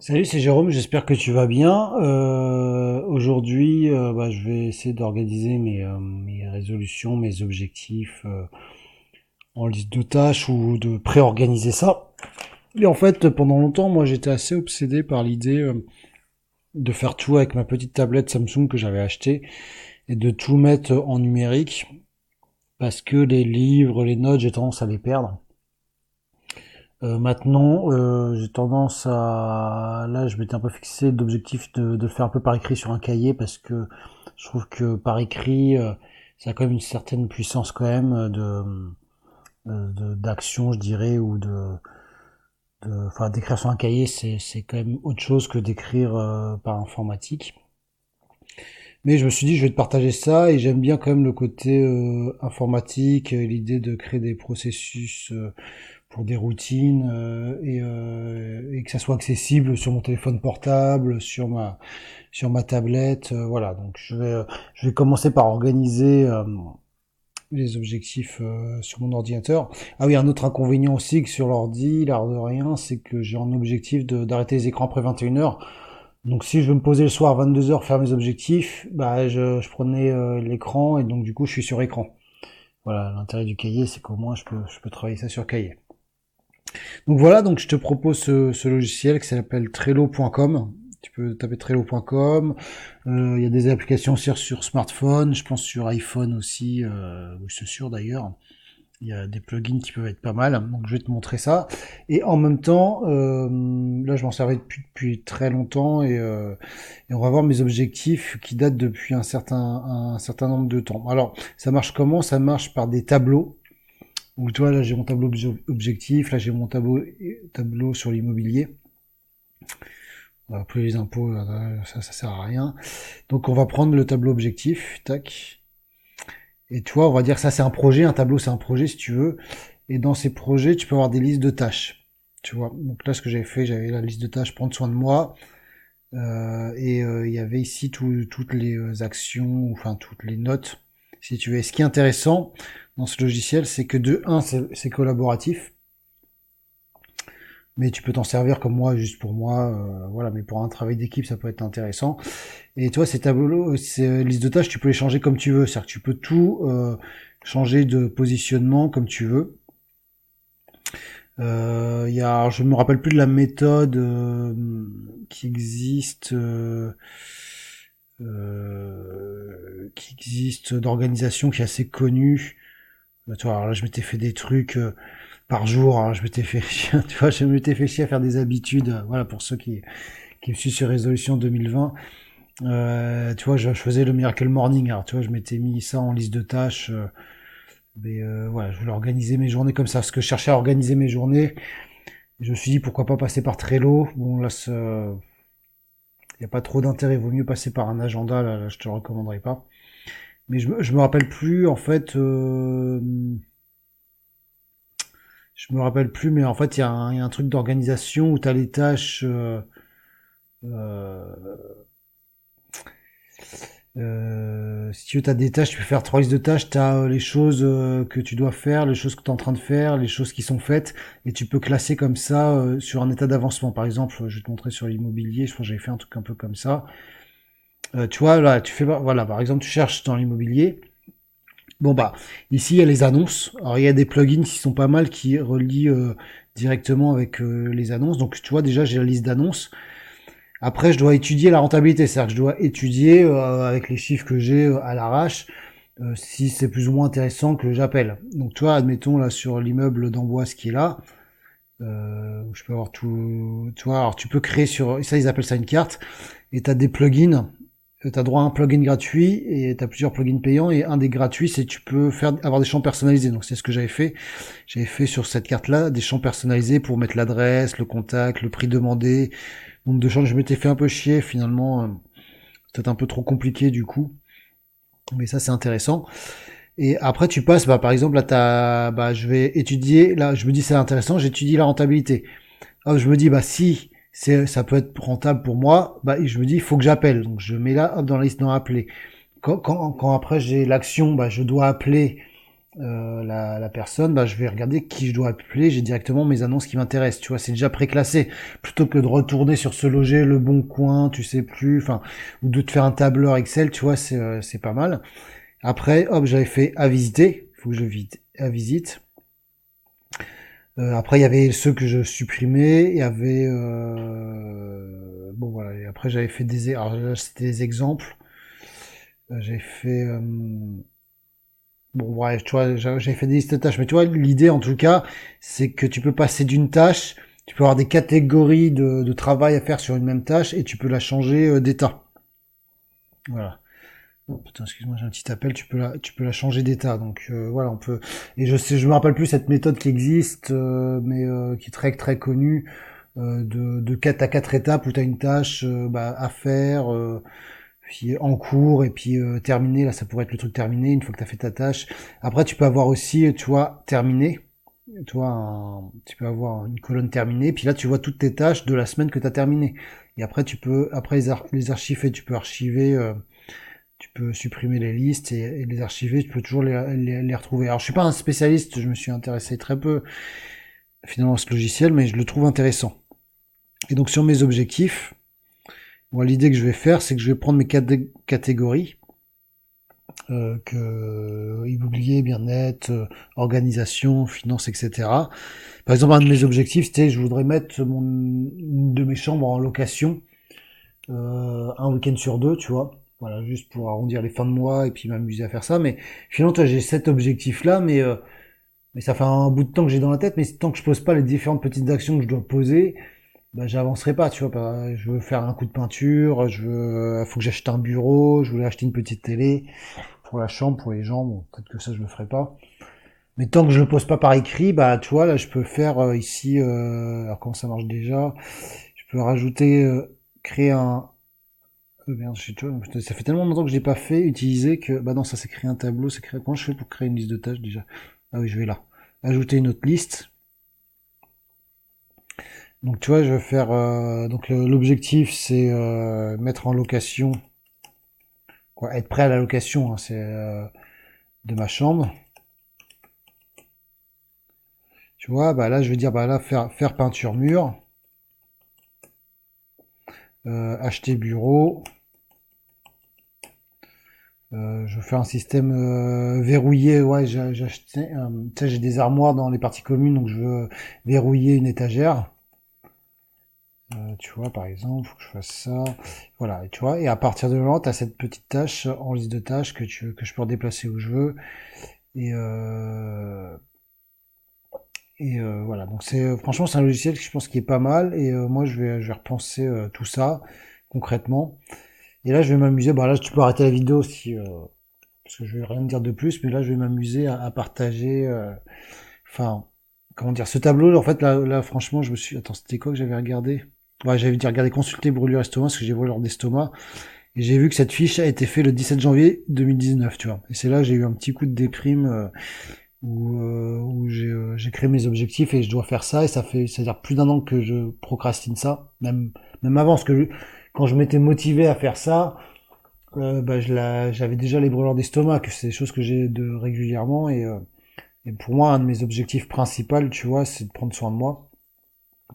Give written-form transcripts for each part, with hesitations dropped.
Salut, c'est Jérôme, j'espère que tu vas bien. Aujourd'hui, je vais essayer d'organiser mes résolutions, mes objectifs en liste de tâches ou de pré-organiser ça. Et en fait, pendant longtemps, moi, j'étais assez obsédé par l'idée de faire tout avec ma petite tablette Samsung que j'avais achetée et de tout mettre en numérique parce que les livres, les notes, j'ai tendance à les perdre. Maintenant, j'ai tendance à... Là, je m'étais un peu fixé d'objectif de le faire un peu par écrit sur un cahier parce que je trouve que par écrit, ça a quand même une certaine puissance quand même d'action, je dirais, ou enfin, d'écrire sur un cahier, c'est quand même autre chose que d'écrire par informatique. Mais je me suis dit, je vais te partager ça et j'aime bien quand même le côté informatique, l'idée de créer des processus pour des routines et que ça soit accessible sur mon téléphone portable, sur ma tablette, voilà. Donc je vais commencer par organiser les objectifs sur mon ordinateur. Ah oui, un autre inconvénient aussi que sur l'ordi, l'air de rien, c'est que j'ai un objectif d'arrêter les écrans après 21h. Donc si je veux me poser le soir à 22h faire mes objectifs, bah je prenais l'écran et donc du coup je suis sur écran. Voilà, l'intérêt du cahier, c'est qu'au moins je peux travailler ça sur cahier. Donc voilà, donc je te propose ce logiciel qui s'appelle Trello.com. Tu peux taper Trello.com. Il y a des applications sur smartphone, je pense sur iPhone aussi, oui, c'est sûr d'ailleurs. Il y a des plugins qui peuvent être pas mal, donc je vais te montrer ça. Et en même temps, là je m'en servais depuis très longtemps et on va voir mes objectifs qui datent depuis un certain nombre de temps. Alors ça marche comment? Ça marche par des tableaux. Donc tu vois, là j'ai mon tableau objectif, là j'ai mon tableau sur l'immobilier. Plus les impôts, ça sert à rien. Donc on va prendre le tableau objectif, tac. Et tu vois, on va dire ça c'est un projet, un tableau c'est un projet si tu veux. Et dans ces projets, tu peux avoir des listes de tâches. Tu vois. Donc là ce que j'avais fait, j'avais la liste de tâches, prendre soin de moi. Il y avait ici toutes les actions, enfin toutes les notes, si tu veux. Et ce qui est intéressant dans ce logiciel, c'est que de un, c'est collaboratif. Mais tu peux t'en servir comme moi, juste pour moi, voilà. Mais pour un travail d'équipe, ça peut être intéressant. Et toi, ces tableaux, ces listes de tâches, tu peux les changer comme tu veux. C'est-à-dire que tu peux tout changer de positionnement comme tu veux. Alors, je me rappelle plus de la méthode qui existe d'organisation qui est assez connue. Tu vois, alors là, je m'étais fait des trucs par jour. Hein, je m'étais fait, tu vois, je m'étais fait chier à faire des habitudes. Voilà, pour ceux qui me suivent sur Résolution 2020. Tu vois, je faisais le Miracle Morning. Alors, tu vois, je m'étais mis ça en liste de tâches. Voilà, je voulais organiser mes journées comme ça. Parce que je cherchais à organiser mes journées. Et je me suis dit, pourquoi pas passer par Trello. Bon, là, il n'y a pas trop d'intérêt. Il vaut mieux passer par un agenda. Là, je te le recommanderais pas. Mais je me rappelle plus, en fait. Je me rappelle plus, mais en fait, il y a un truc d'organisation où tu as les tâches. Euh, Si tu veux, as des tâches, tu peux faire trois listes de tâches, tu as les choses que tu dois faire, les choses que tu es en train de faire, les choses qui sont faites, et tu peux classer comme ça sur un état d'avancement. Par exemple, je vais te montrer sur l'immobilier, je pense que j'avais fait un truc un peu comme ça. Tu vois, là, tu fais, voilà, par exemple, tu cherches dans l'immobilier. Bon, bah, ici, il y a les annonces. Alors, il y a des plugins qui sont pas mal, qui relient directement avec les annonces. Donc, tu vois, déjà, j'ai la liste d'annonces. Après, je dois étudier la rentabilité, c'est-à-dire que je dois étudier avec les chiffres que j'ai à l'arrache, si c'est plus ou moins intéressant que j'appelle. Donc, tu vois, admettons là sur l'immeuble d'Amboise qui est là, où je peux avoir tout, tu vois, alors tu peux créer sur, ça ils appellent ça une carte, et t'as des plugins, t'as droit à un plugin gratuit et t'as plusieurs plugins payants et un des gratuits c'est tu peux avoir des champs personnalisés. Donc c'est ce que j'avais fait. J'avais fait sur cette carte-là des champs personnalisés pour mettre l'adresse, le contact, le prix demandé, nombre de champs. Je m'étais fait un peu chier finalement, peut-être un peu trop compliqué du coup. Mais ça c'est intéressant. Et après tu passes, bah, par exemple là je vais étudier, là je me dis c'est intéressant, j'étudie la rentabilité. Ah, je me dis bah si ça peut être rentable pour moi, bah je me dis il faut que j'appelle. Donc je mets là hop, dans la liste dans appeler. Quand après j'ai l'action, bah je dois appeler la personne, bah, je vais regarder qui je dois appeler, j'ai directement mes annonces qui m'intéressent, tu vois, c'est déjà préclassé, plutôt que de retourner sur ce loger, le bon coin, tu sais plus, enfin, ou de te faire un tableur Excel, tu vois, c'est pas mal. Après, hop, j'avais fait à visiter, il faut que je vite à visite. Après, il y avait ceux que je supprimais, il y avait, bon voilà, et après j'avais fait alors là, c'était des exemples. J'ai fait, bon, bref, tu vois, j'ai fait des listes de tâches, mais tu vois, l'idée, en tout cas, c'est que tu peux passer d'une tâche, tu peux avoir des catégories de travail à faire sur une même tâche, et tu peux la changer d'état. Voilà. Oh, putain, excuse-moi, j'ai un petit appel, tu peux la changer d'état. Donc voilà, on peut. Et je me rappelle plus cette méthode qui existe, mais qui est très très connue, de 4 à 4 étapes où tu as une tâche bah, à faire, puis en cours et puis terminé. Là, ça pourrait être le truc terminé une fois que tu as fait ta tâche. Après, tu peux avoir aussi, tu vois, terminé. Tu vois, tu peux avoir une colonne terminée. Puis là, tu vois toutes tes tâches de la semaine que tu as terminé. Et après, tu peux, après les archiver, tu peux archiver. Tu peux supprimer les listes et les archiver, tu peux toujours les retrouver. Alors je suis pas un spécialiste, je me suis intéressé très peu finalement à ce logiciel, mais je le trouve intéressant. Et donc sur mes objectifs, moi l'idée que je vais faire, c'est que je vais prendre mes catégories, que immobilier, bien-être, organisation, finance, etc. Par exemple, un de mes objectifs, c'était je voudrais mettre une de mes chambres en location un week-end sur deux, tu vois. Voilà, juste pour arrondir les fins de mois et puis m'amuser à faire ça. Mais finalement, toi, j'ai cet objectif-là, mais ça fait un bout de temps que j'ai dans la tête. Mais tant que je pose pas les différentes petites actions que je dois poser, bah, j'avancerai pas, tu vois. Je veux faire un coup de peinture, faut que j'achète un bureau, je voulais acheter une petite télé pour la chambre, pour les gens. Bon, peut-être que ça, je le ferai pas. Mais tant que je le pose pas par écrit, bah, tu vois, là, je peux faire ici. Alors comment ça marche déjà? Je peux rajouter, créer un, merde, ça fait tellement longtemps que je l'ai pas fait, utiliser que, bah non, ça c'est créer un tableau, c'est créer, comment je fais pour créer une liste de tâches déjà? Ah oui, je vais là. Ajouter une autre liste. Donc tu vois, je vais faire, donc l'objectif c'est mettre en location, quoi, être prêt à la location, hein, c'est de ma chambre. Tu vois, bah là je vais dire, bah là faire peinture mur, acheter bureau. Je fais un système verrouillé. Ouais, j'ai acheté. Tu sais, j'ai des armoires dans les parties communes, donc je veux verrouiller une étagère. Tu vois, par exemple, faut que je fasse ça. Voilà, et tu vois. Et à partir de là, tu as cette petite tâche en liste de tâches que je peux redéplacer où je veux. Et, voilà. Donc franchement, c'est un logiciel que je pense qui est pas mal. Et moi, je vais repenser tout ça concrètement. Et là, je vais m'amuser. Bah là, tu peux arrêter la vidéo si parce que je vais rien dire de plus, mais là je vais m'amuser à partager. Enfin, comment dire, ce tableau, en fait, là, franchement, je me suis. Attends, c'était quoi que j'avais regardé? Ouais, j'avais dit regarder consulter brûlure estomac, parce que j'ai brûlure d'estomac, et j'ai vu que cette fiche a été faite le 17 janvier 2019, tu vois. Et c'est là que j'ai eu un petit coup de déprime où j'ai créé mes objectifs et je dois faire ça, et ça fait, c'est-à-dire plus d'un an que je procrastine ça, même avant, parce que quand je m'étais motivé à faire ça, bah, j'avais déjà les brûlures d'estomac, que c'est des choses que j'ai de régulièrement et pour moi un de mes objectifs principaux, tu vois, c'est de prendre soin de moi.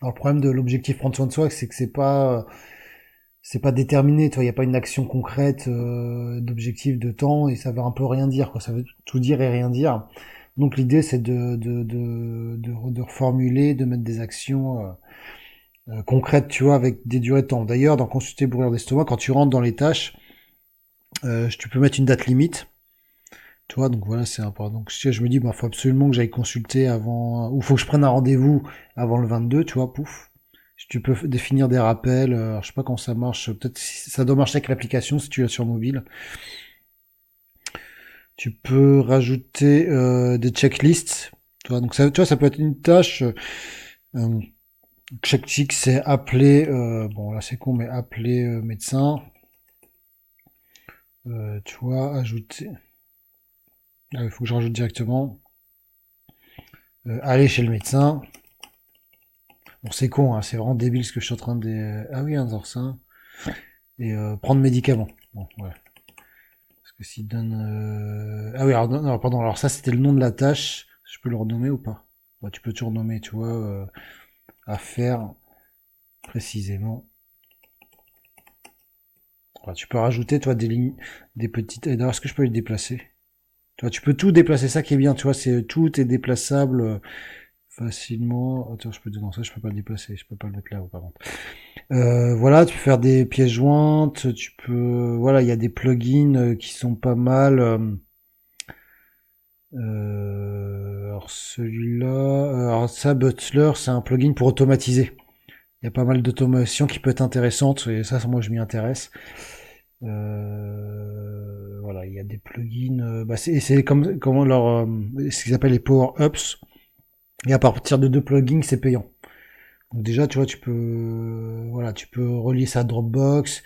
Alors le problème de l'objectif prendre soin de soi, c'est que c'est pas déterminé, tu vois, il n'y a pas une action concrète d'objectif de temps et ça veut un peu rien dire, quoi. Ça veut tout dire et rien dire. Donc l'idée c'est de reformuler, de mettre des actions concrètes, tu vois, avec des durées de temps. D'ailleurs, dans consulter brûlure d'estomac, quand tu rentres dans les tâches, tu peux mettre une date limite. Tu vois, donc voilà, c'est important. Donc si je me dis, bah, faut absolument que j'aille consulter avant, ou faut que je prenne un rendez-vous avant le 22, tu vois, pouf. Si tu peux définir des rappels, alors je sais pas comment ça marche, peut-être si ça doit marcher avec l'application si tu es sur mobile. Tu peux rajouter des checklists, tu vois, donc ça, tu vois, ça peut être une tâche. Euh, Chaque tic, c'est appeler, bon là c'est con, mais appeler médecin, tu vois, ajouter. Ah, il faut que je rajoute directement. Aller chez le médecin. Bon, c'est con, hein, c'est vraiment débile ce que je suis en train de. Ah oui, un ça. Et prendre médicaments. Bon, ouais. Parce qu'il donne... Ah oui, alors, non, pardon, alors ça c'était le nom de la tâche. Je peux le renommer ou pas? Ouais, tu peux tout renommer, tu vois, à faire précisément. Ouais, tu peux rajouter, toi, des lignes, des petites... D'ailleurs, est-ce que je peux les déplacer? Tu vois, tu peux tout déplacer, ça qui est bien, tu vois, c'est tout est déplaçable facilement. Attends, je peux non, ça je peux pas le déplacer, je peux pas le mettre là, par contre. Voilà, tu peux faire des pièces jointes, tu peux, voilà, il y a des plugins qui sont pas mal. Alors celui-là, alors ça, Butler, c'est un plugin pour automatiser. Il y a pas mal d'automation qui peut être intéressante et ça, moi, je m'y intéresse. Voilà, il y a des plugins. Bah, c'est comme comment leur, ce qu'ils appellent les power ups. Et à partir de deux plugins, c'est payant. Donc déjà, tu vois, voilà, tu peux relier ça à Dropbox.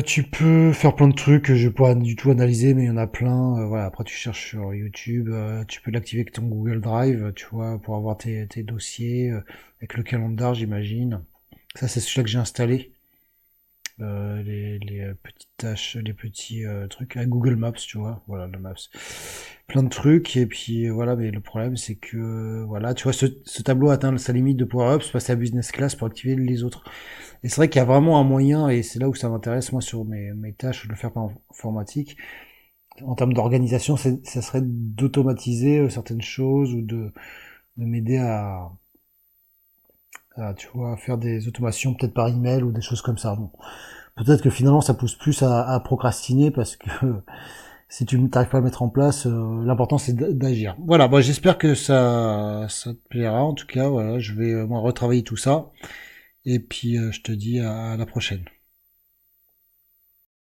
Tu peux faire plein de trucs que je vais pas du tout analyser, mais il y en a plein. Voilà, après tu cherches sur YouTube. Tu peux l'activer avec ton Google Drive, tu vois, pour avoir tes dossiers avec le calendar, j'imagine. Ça, c'est celui-là que j'ai installé. Les petites tâches, les petits trucs à Google Maps, tu vois, voilà le Maps, plein de trucs et puis voilà. Mais le problème c'est que voilà, tu vois, ce tableau atteint sa limite de power-ups, passer à business class pour activer les autres. Et c'est vrai qu'il y a vraiment un moyen, et c'est là où ça m'intéresse moi sur mes tâches, de le faire par informatique. En termes d'organisation, ça serait d'automatiser certaines choses ou de m'aider à, tu vois, faire des automations peut-être par email ou des choses comme ça. Bon, peut-être que finalement ça pousse plus à procrastiner parce que si tu n'arrives pas à le mettre en place, l'important c'est d'agir. Voilà, bon, j'espère que ça te plaira. En tout cas, voilà, je vais moi retravailler tout ça et puis je te dis à la prochaine.